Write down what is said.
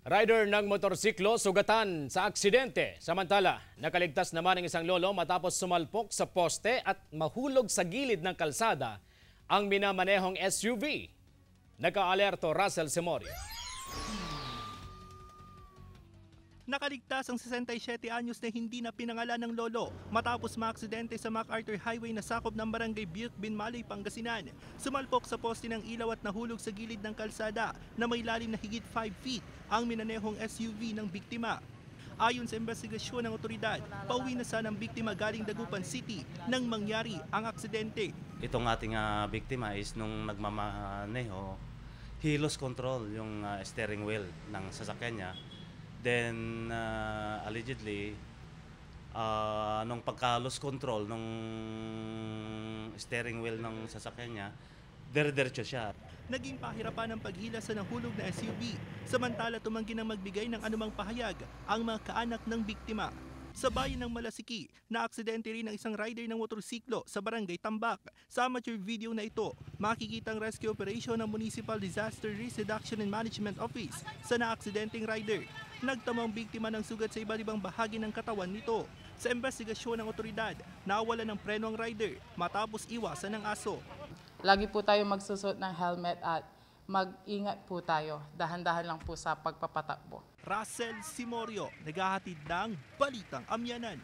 Rider ng motorsiklo sugatan sa aksidente. Samantala, nakaligtas naman ang isang lolo matapos sumalpok sa poste at mahulog sa gilid ng kalsada ang minamanehong SUV. Naka-alerto Russell Simorio. Nakaligtas ang 67 anyos na hindi na pinangalan ng lolo matapos maaksidente sa MacArthur Highway na sakop ng barangay Biyuk Binmalay, Pangasinan. Sumalpok sa poste ng ilaw at nahulog sa gilid ng kalsada na may lalim na higit 5 feet ang minanehong SUV ng biktima. Ayon sa investigasyon ng otoridad, pauwi na sana ang biktima galing Dagupan City nang mangyari ang aksidente. Itong ating biktima is nung nagmamaneho, he lost control yung steering wheel ng sasakyan niya. Then, allegedly, nung pagka-loss control nung steering wheel ng sasakyan niya, dire-diretso siya. Naging pahirapan ang paghila sa nahulog na SUV, samantala tumanggi ng magbigay ng anumang pahayag ang mga kaanak ng biktima. Sa bayan ng Malasiki, naaksidente rin ang isang rider ng motorsiklo sa barangay Tambak. Sa amateur video na ito, makikita ang rescue operation ng Municipal Disaster Risk Reduction and Management Office sa naaksidenteng rider. Nagtamang biktima ng sugat sa iba't ibang bahagi ng katawan nito. Sa investigasyon ng otoridad, nawala ng preno ang rider matapos iwasan ng aso. Lagi po tayo magsusuot ng helmet at mag-ingat po tayo. Dahan-dahan lang po sa pagpapatakbo. Russell Simorio, naghahatid ng Balitang Amyanan.